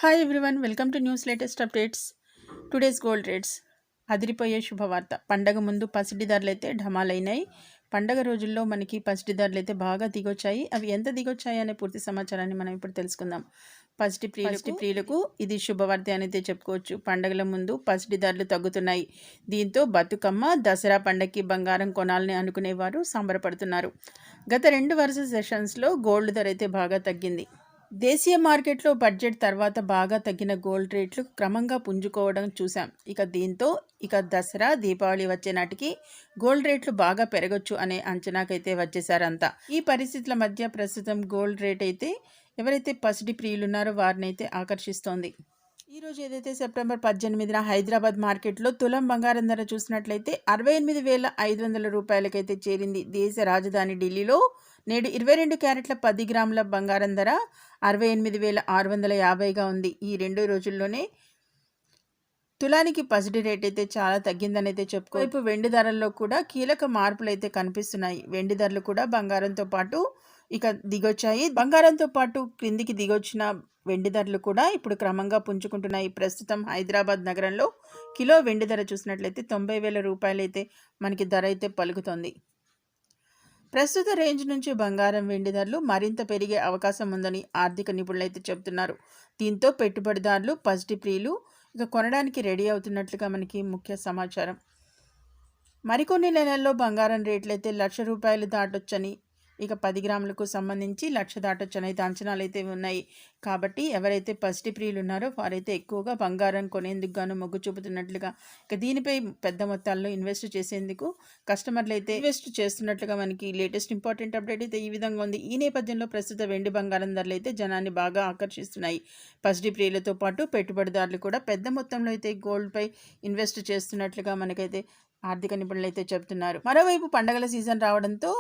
Hi everyone, welcome to news latest updates. Today's gold rates. అదిరిపోయే శుభవార్త. పండగ ముందు పసిడి ధరలు అయితే ఢమాలైనాయి. పండగ రోజుల్లో మనకి పసిడి ధరలు అయితే బాగా దిగొచ్చాయి. అవి ఎంత దిగొచ్చాయి అనే పూర్తి సమాచారాన్ని మనం ఇప్పుడు తెలుసుకుందాం. పసిడి ప్రియులకు ఇది శుభవార్త అనేది చెప్పుకోవచ్చు. పండగల ముందు పసిడి ధరలు తగ్గుతున్నాయి. దీంతో బతుకమ్మ, దసరా పండగకి బంగారం కొనాలని అనుకునేవారు సంబరపడుతున్నారు. గత 2 వరుస సెషన్స్లో గోల్డ్ ధర అయితే బాగా తగ్గింది. దేశీయ మార్కెట్లో బడ్జెట్ తర్వాత బాగా తగ్గిన గోల్డ్ రేట్లు క్రమంగా పుంజుకోవడం చూసాం. దీంతో దసరా, దీపావళి వచ్చే నాటికి గోల్డ్ రేట్లు బాగా పెరగొచ్చు అనే అంచనాకైతే వచ్చేసారంతా. ఈ పరిస్థితుల మధ్య ప్రస్తుతం గోల్డ్ రేట్ అయితే ఎవరైతే పసిడి ప్రియులు ఉన్నారో వారినైతే ఆకర్షిస్తోంది. ఈరోజు ఏదైతే సెప్టెంబర్ 18న హైదరాబాద్ మార్కెట్లో తులం బంగారం ధర చూసినట్లయితే 68,500 రూపాయలకైతే చేరింది. దేశ రాజధాని ఢిల్లీలో నేడు 22 క్యారెట్ల 10 గ్రాముల బంగారం ధర 68,650గా ఉంది. ఈ 2 రోజుల్లోనే తులానికి పసిడి రేట్ అయితే చాలా తగ్గిందని అయితే చెప్పుకోవచ్చు. వెండి ధరల్లో కూడా కీలక మార్పులు అయితే కనిపిస్తున్నాయి. వెండి ధరలు కూడా బంగారంతో పాటు దిగొచ్చాయి. బంగారంతో పాటు క్రిందికి దిగొచ్చిన వెండి ధరలు కూడా ఇప్పుడు క్రమంగా పుంజుకుంటున్నాయి. ప్రస్తుతం హైదరాబాద్ నగరంలో కిలో వెండి ధర చూసినట్లయితే 90,000 రూపాయలు అయితే మనకి ధర అయితే పలుకుతుంది. ప్రస్తుత రేంజ్ నుంచి బంగారం, వెండి ధరలు మరింత పెరిగే అవకాశం ఉందని ఆర్థిక నిపుణులు అయితే చెబుతున్నారు. దీంతో పెట్టుబడిదారులు, పసిడి ప్రియులు కొనడానికి రెడీ అవుతున్నట్లుగా మనకి ముఖ్య సమాచారం. మరికొన్ని నెలల్లో బంగారం రేట్లు అయితే 1,00,000 రూపాయలు దాటొచ్చని, 10 గ్రాములకు సంబంధించి 1,00,000 దాటొచ్చని అయితే అంచనాలు అయితే ఉన్నాయి. కాబట్టి ఎవరైతే పసిడి ప్రియులు ఉన్నారో వారైతే ఎక్కువగా బంగారం కొనేందుకు గాను మొగ్గు చూపుతున్నట్లుగా, దీనిపై పెద్ద మొత్తాల్లో ఇన్వెస్ట్ చేసేందుకు కస్టమర్లు అయితే ఇన్వెస్ట్ చేస్తున్నట్లుగా మనకి లేటెస్ట్ ఇంపార్టెంట్ అప్డేట్ అయితే ఈ విధంగా ఉంది. ఈ నేపథ్యంలో ప్రస్తుత వెండి బంగారం ధరలు అయితే జనాన్ని బాగా ఆకర్షిస్తున్నాయి. పసిడి ప్రియులతో పాటు పెట్టుబడిదారులు కూడా పెద్ద మొత్తంలో అయితే గోల్డ్పై ఇన్వెస్ట్ చేస్తున్నట్లుగా మనకైతే ఆర్థిక నిపుణులు అయితే చెబుతున్నారు. మరోవైపు పండగల సీజన్ రావడంతో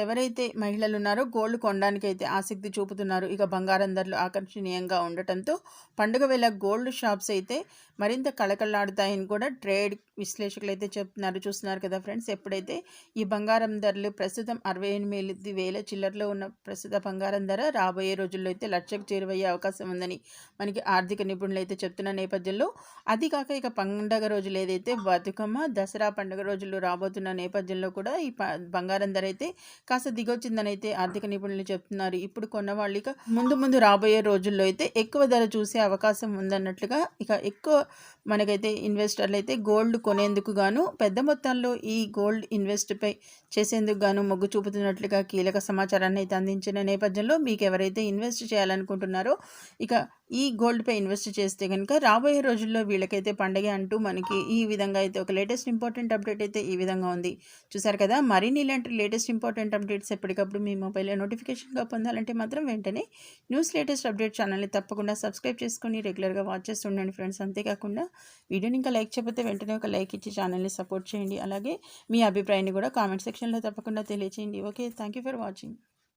ఎవరైతే మహిళలు ఉన్నారో గోల్డ్ కొనడానికి అయితే ఆసక్తి చూపుతున్నారు. బంగారం ధరలు ఆకర్షణీయంగా ఉండటంతో పండుగ వేళ గోల్డ్ షాప్స్ అయితే మరింత కళకళలాడుతాయని కూడా ట్రేడ్ విశ్లేషకులు అయితే చెప్తున్నారు. చూస్తున్నారు కదా ఫ్రెండ్స్, ఎప్పుడైతే ఈ బంగారం ధరలు ప్రస్తుతం 68,000 చిల్లరలో ఉన్న ప్రస్తుత బంగారం ధర రాబోయే రోజుల్లో అయితే 1,00,000కు చేరువయ్యే అవకాశం ఉందని మనకి ఆర్థిక నిపుణులు అయితే చెప్తున్న నేపథ్యంలో, అది కాక పండగ రోజులు ఏదైతే బతుకమ్మ, దసరా పండుగ రోజులు రాబోతున్న నేపథ్యంలో కూడా ఈ బంగారం ధర అయితే కాస్త దిగొచ్చిందని అయితే ఆర్థిక నిపుణులు చెప్తున్నారు. ఇప్పుడు కొన్న వాళ్ళు ముందు రాబోయే రోజుల్లో అయితే ఎక్కువ ధర చూసే అవకాశం ఉందన్నట్లుగా, ఎక్కువ మనకైతే ఇన్వెస్టర్లు అయితే గోల్డ్ కొనేందుకు గాను పెద్ద మొత్తాల్లో ఈ గోల్డ్ ఇన్వెస్ట్పై చేసేందుకు గాను మొగ్గు చూపుతున్నట్లుగా కీలక సమాచారాన్ని అయితే అందించిన నేపథ్యంలో, మీకు ఎవరైతే ఇన్వెస్ట్ చేయాలనుకుంటున్నారో ఈ గోల్డ్పై ఇన్వెస్ట్ చేస్తే కనుక రాబోయే రోజుల్లో వీళ్ళకైతే పండగ అంటూ మనకి ఈ విధంగా అయితే ఒక లేటెస్ట్ ఇంపార్టెంట్ అప్డేట్ అయితే ఈ విధంగా ఉంది. చూసారు కదా, మరిన్ని ఇలాంటి లేటెస్ట్ ఇంపార్టెంట్ అప్డేట్స్ ఎప్పటికప్పుడు మీ మొబైల్లో నోటిఫికేషన్గా పొందాలంటే మాత్రం వెంటనే న్యూస్ లేటెస్ట్ అప్డేట్ ఛానల్ని తప్పకుండా సబ్స్క్రైబ్ చేసుకొని రెగ్యులర్గా వాచ్ చేస్తుండండి ఫ్రెండ్స్. అంతేకాకుండా వీడియోని ఇంకా లైక్ చేయకపోతే వెంటనే ఒక లైక్ ఇచ్చి ఛానల్ని సపోర్ట్ చేయండి. అలాగే మీ అభిప్రాయాన్ని కూడా కామెంట్ సెక్షన్లో తప్పకుండా తెలియచేయండి. Okay, thank you for watching.